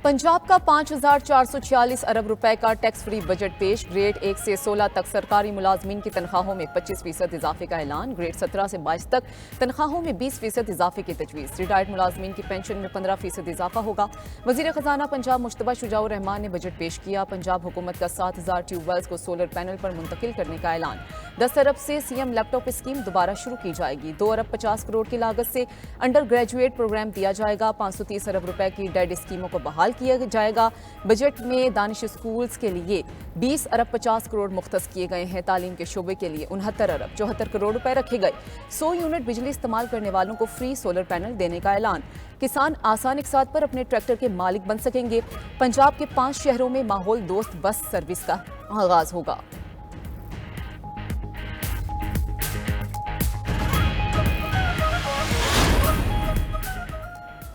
पंजाब का 5,446 अरब रुपए का टैक्स फ्री बजट पेश। ग्रेड 1 से 16 तक सरकारी मुलाजमीन की तनख्वाहों में 25% इजाफे का ऐलान। ग्रेड 17 से 22 तक तनख्वाहों में 20% इजाफे की तजवीज़। रिटायर्ड मुलाजमीन की पेंशन में 15% इजाफा होगा। वजीर खजाना पंजाब मुश्तबा शुजाउर रहमान ने बजट पेश किया। पंजाब हुकूमत का 7,000 ट्यूबवेल्स को सोलर पैनल पर मुंतकिल करने का ऐलान। 10 अरब से सीएम लैपटॉप स्कीम दोबारा शुरू की जाएगी। 2 अरब 50 करोड़ की लागत से अंडर ग्रेजुएट प्रोग्राम दिया जाएगा। 530 अरब रुपए की डेड स्कीमों को बहाल किया जाएगा। बजट में दानिश स्कूल्स के लिए 20 अरब 50 करोड़ मुख्तस किए गए हैं। तालीम के शोबे के लिए 69 अरब 74 करोड़ रुपए रखे गए। 100 यूनिट बिजली इस्तेमाल करने वालों को फ्री सोलर पैनल देने का ऐलान। किसान आसान इकसात पर अपने ट्रैक्टर के मालिक बन सकेंगे। पंजाब के 5 शहरों में माहौल दोस्त बस सर्विस का आगाज होगा।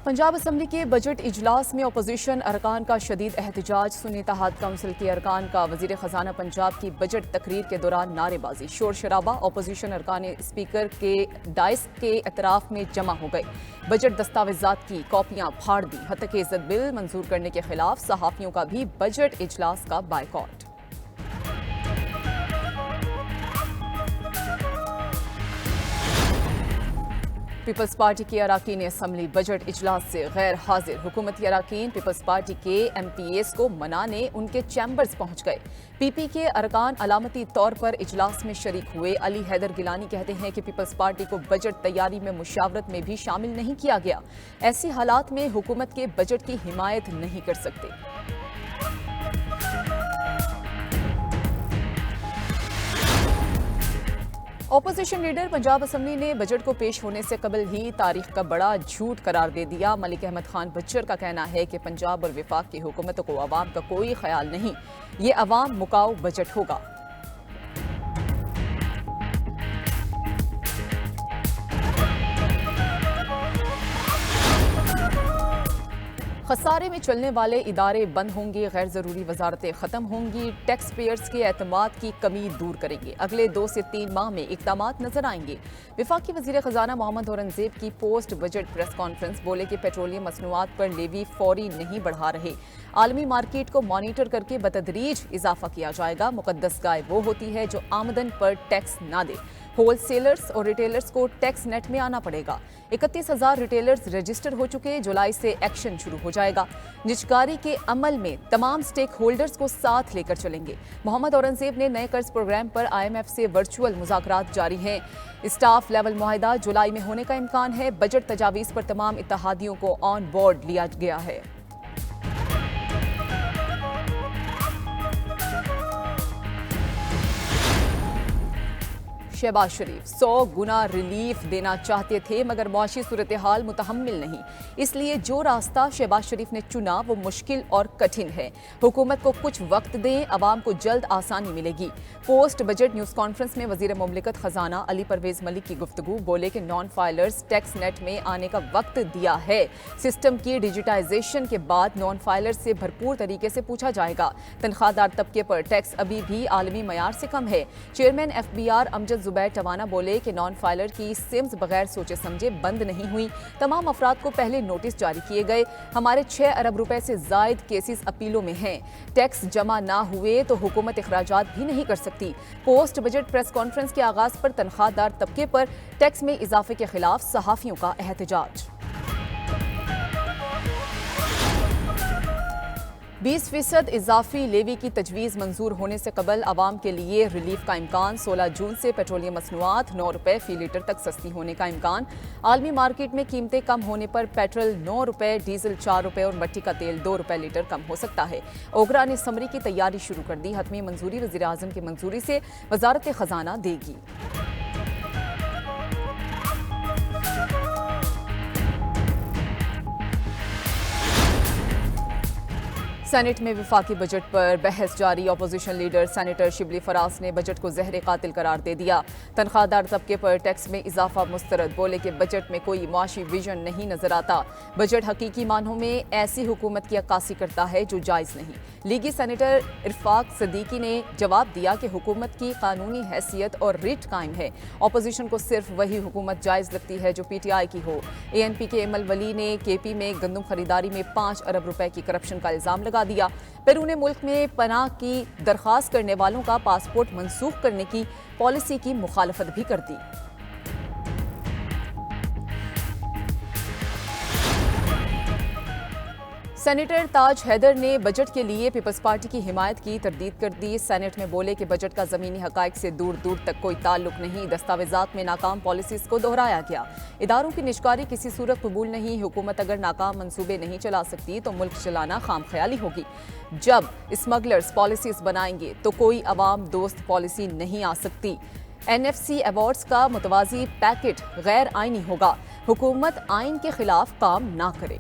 पंजाब असम्बली के बजट इजलास में अपोजिशन अरकान का शदीद एहतजाज। सुन्नी इत्तेहाद काउंसिल के अरकान का वजीर खजाना पंजाब की बजट तकरीर के दौरान नारेबाजी, शोर शराबा। अपोजिशन अरकान स्पीकर के डाइस के अतराफ में जमा हो गए। बजट दस्तावेजात की कॉपियां फाड़ दी। हत्या के इज्जत बिल मंजूर करने के खिलाफ सहाफियों का भी बजट इजलास का बायकॉट। पीपल्स पार्टी के अराकीन असम्बली बजट इजलास से गैर हाजिर। हुकूमती अराकीन पीपल्स पार्टी के MPAs को मनाने उनके चैम्बर्स पहुंच गए। PP के अरकान अलामती तौर पर इजलास में शरीक हुए। अली हैदर गिलानी कहते हैं कि पीपल्स पार्टी को बजट तैयारी में मुशावरत में भी शामिल नहीं किया गया। ऐसी हालात में हुकूमत के बजट की हिमायत नहीं कर सकते। ऑपोजिशन लीडर पंजाब असम्बली ने बजट को पेश होने से कबल ही तारीख का बड़ा झूठ करार दे दिया। मलिक अहमद खान बच्चर का कहना है कि पंजाब और विफाक की हुकूमतों को अवाम का कोई ख्याल नहीं, ये अवाम मुकाऊ बजट होगा। खसारे में चलने वाले इदारे बंद होंगे। गैर जरूरी वजारतें खत्म होंगी। टैक्स पेयर्स के एतमाद की कमी दूर करेंगे। अगले 2 से 3 माह में इक़दामात नजर आएंगे। विफाकी वजीर खजाना मोहम्मद औरंगजेब की पोस्ट बजट प्रेस कॉन्फ्रेंस। बोले कि पेट्रोलियम मसनूआत पर लेवी फौरी नहीं बढ़ा रहे। आलमी मार्केट को मॉनिटर करके बतदरीज इजाफा किया जाएगा। मुकद्दस गाय वो होती है जो आमदन पर टैक्स ना दे। होलसेलर्स और रिटेलर्स को टैक्स नेट में आना पड़ेगा। 31,000 रिटेलर्स रजिस्टर हो चुके। जुलाई से एक्शन शुरू हो जाएगा। निजकारी के अमल में तमाम स्टेक होल्डर्स को साथ लेकर चलेंगे। मोहम्मद औरंगजेब ने नए कर्ज प्रोग्राम पर IMF से वर्चुअल मुज़ाकरात जारी हैं। स्टाफ लेवल मुआहिदा जुलाई में होने का इम्कान है। बजट तजावीज़ पर तमाम इत्तेहादियों को ऑन बोर्ड लिया गया है। शहबाज शरीफ 100 गुना रिलीफ देना चाहते थे मगर मुआशी सूरत हाल मुतहम्मिल नहीं, इसलिए जो रास्ता शहबाज शरीफ ने चुना वो मुश्किल और कठिन है। हुकूमत को कुछ वक्त दें, अवाम को जल्द आसानी मिलेगी। पोस्ट बजट न्यूज़ कॉन्फ्रेंस में वजीर मुमलिकत खजाना अली परवेज मलिक की गुफ्तगू। बोले कि नॉन फाइलर्स टैक्स नेट में आने का वक्त दिया है। सिस्टम की डिजिटाइजेशन के बाद नॉन फाइलर्स से भरपूर तरीके से पूछा जाएगा। तनख्वाहदार तबके पर टैक्स अभी भी आलमी मयार से कम है। चेयरमैन FBR अमजद जुबैर टवाना बोले कि नॉन फाइलर की सिम्स बगैर सोचे समझे बंद नहीं हुई। तमाम अफराद को पहले नोटिस जारी किए गए। हमारे 6 अरब रुपए से जायद केसेस अपीलों में हैं। टैक्स जमा ना हुए तो हुकूमत इखराजात भी नहीं कर सकती। पोस्ट बजट प्रेस कॉन्फ्रेंस के आगाज पर तनख्वाहदार तबके पर टैक्स में इजाफे के खिलाफ सहाफियों का एहतजाज। 20% इजाफी लेवी की तजवीज़ मंजूर होने से कबल आवाम के लिए रिलीफ का इम्कान। 16 जून से पेट्रोलियम मसनूआत 9 रुपए फी लीटर तक सस्ती होने का इम्कान। आलमी मार्केट में कीमतें कम होने पर पेट्रोल 9 रुपए, डीजल 4 रुपए और मट्टी का तेल 2 रुपए लीटर कम हो सकता है। ओगरा ने समरी की तैयारी शुरू कर दी। हतमी मंजूरी वज़ीर आज़म की मंजूरी से वजारत खजाना देगी। सेनेट में विफाकी बजट पर बहस जारी। Opposition leader senator Shibli Faraz ने बजट को जहर कातिल करार दे दिया। तनख्वाहदार तबके पर टैक्स में इजाफा मुस्तरद, बोले कि बजट में कोई मुआशी विजन नहीं नजर आता। बजट हकीकी मानों में ऐसी हुकूमत की अक्कासी करता है जो जायज़ नहीं। लीगी सेनेटर इरफाक सदीकी ने जवाब दिया कि हुकूमत की कानूनी हैसियत और रिट कायम है। अपोजिशन को सिर्फ वही हुकूमत जायज़ लगती है जो PTI की हो। ANP के एमल वली ने KP में गंदम खरीदारी में 5 अरब रुपए की करप्शन का इल्जाम लगा दिया। पेरू ने मुल्क में पनाह की दरख्वास्त करने वालों का पासपोर्ट मनसूख करने की पॉलिसी की मुखालफत भी कर दी। सेनेटर ताज हैदर ने बजट के लिए पीपल्स पार्टी की हिमायत की तरदीद कर दी। सेनेट में बोले कि बजट का ज़मीनी हक़ाइक़ से दूर दूर तक कोई ताल्लुक नहीं। दस्तावेजात में नाकाम पॉलिसीज़ को दोहराया गया। इदारों की निष्कारी किसी सूरत कबूल नहीं। हुकूमत अगर नाकाम मंसूबे नहीं चला सकती तो मुल्क चलाना खाम ख्याली होगी। जब स्मगलर्स पॉलिसीज़ बनाएंगे तो कोई अवाम दोस्त पॉलिसी नहीं आ सकती। NFC अवार्ड्स का मुतवाज़ी पैकेट गैर आइनी होगा। हुकूमत आइन के खिलाफ काम ना करे।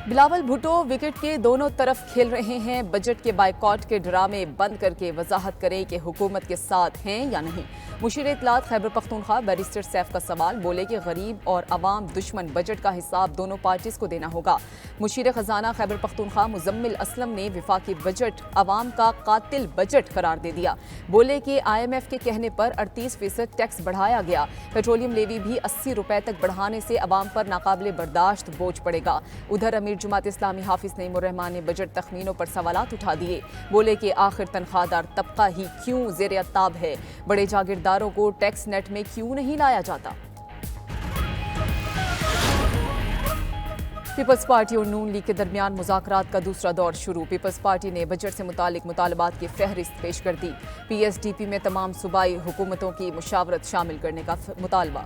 बिलावल भुट्टो विकेट के दोनों तरफ खेल रहे हैं। बजट के बायकॉट के ड्रामे बंद करके वजाहत करें कि हुकूमत के साथ हैं या नहीं। मुशीर इत्तलात खैबर पख्तूनख्वा बैरिस्टर सैफ का सवाल, बोले कि गरीब और अवाम दुश्मन बजट का हिसाब दोनों पार्टीज को देना होगा। मुशीर खजाना खैबर पख्तूनख्वा मुजम्मिल असलम ने विफाकी बजट अवाम का कातिल बजट करार दे दिया। बोले कि IMF के कहने पर 38% टैक्स बढ़ाया गया। पेट्रोलियम लेवी भी 80 रुपए तक बढ़ाने से अवाम पर नाकाबिले बर्दाश्त बोझ पड़ेगा। उधर अमीर जमात इस्लामी हाफिज नईमुर रहमान ने बजट तखमीनों पर सवालात उठा दिए। बोले कि आखिर तनख्वाहदार तबका ही क्यों ज़ेर अताब है, बड़े जागीरदारों को टैक्स नेट में क्यों नहीं लाया जाता। पीपल्स पार्टी और नून लीग के दरमियान मुज़ाकरात का दूसरा दौर शुरू। पीपल्स पार्टी ने बजट से मुतालिक मुतालबात की फहरिस्त पेश कर दी। PSDP में तमाम सूबाई हुकूमतों की मुशावरत शामिल करने का मुतालबा।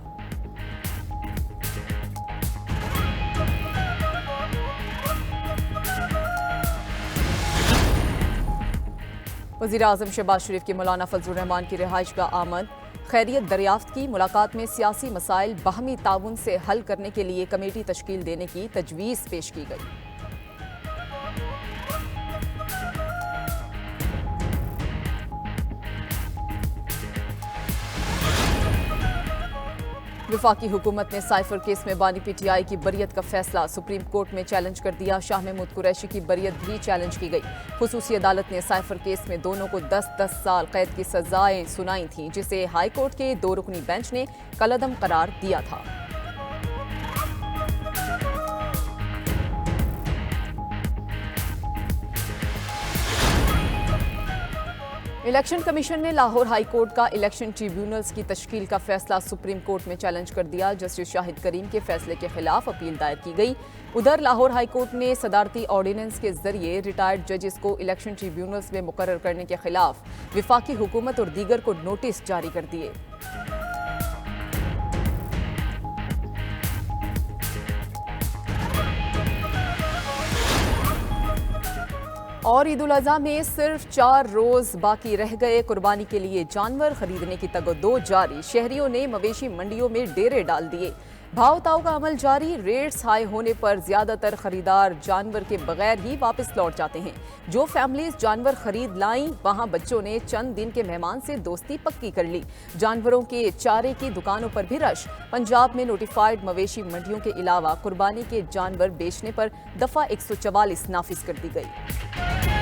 वज़ीर आज़म शहबाज शरीफ की मौलाना फजलुर रहमान की रिहाइश का आमद। खैरियत दरियाफ्त की। मुलाकात में सियासी मसाइल बाहमी ताउन से हल करने के लिए कमेटी तश्कील देने की तजवीज़ पेश की गई। विफाकी हुकूमत ने साइफर केस में बानी PTI की बरियत का फैसला सुप्रीम कोर्ट में चैलेंज कर दिया। शाह महमूद कुरैशी की बरियत भी चैलेंज की गई। खुसूसी अदालत ने साइफर केस में दोनों को 10-10 साल कैद की सजाएं सुनाई थीं, जिसे हाई कोर्ट के 2 रुकनी बेंच ने कलअदम करार दिया था। इलेक्शन कमीशन ने लाहौर हाई कोर्ट का इलेक्शन ट्रिब्यूनल्स की तश्कील का फैसला सुप्रीम कोर्ट में चैलेंज कर दिया। जस्टिस शाहिद करीम के फैसले के खिलाफ अपील दायर की गई। उधर लाहौर हाई कोर्ट ने सदारती ऑर्डिनेंस के जरिए रिटायर्ड जजेस को इलेक्शन ट्रिब्यूनल्स में मुकर्रर करने के खिलाफ विफाकी हुकूमत और दीगर को नोटिस जारी कर दिए। और ईद उल अज़हा में सिर्फ 4 रोज बाकी रह गए। कुर्बानी के लिए जानवर खरीदने की तगोदो जारी। शहरियों ने मवेशी मंडियों में डेरे डाल दिए। भाव ताव का अमल जारी। रेट्स हाई होने पर ज्यादातर खरीदार जानवर के बगैर ही वापस लौट जाते हैं। जो फैमिलीज जानवर खरीद लाईं, वहां बच्चों ने चंद दिन के मेहमान से दोस्ती पक्की कर ली। जानवरों के चारे की दुकानों पर भी रश। पंजाब में नोटिफाइड मवेशी मंडियों के अलावा कुर्बानी के जानवर बेचने पर दफा 144 नाफिज कर दी गई।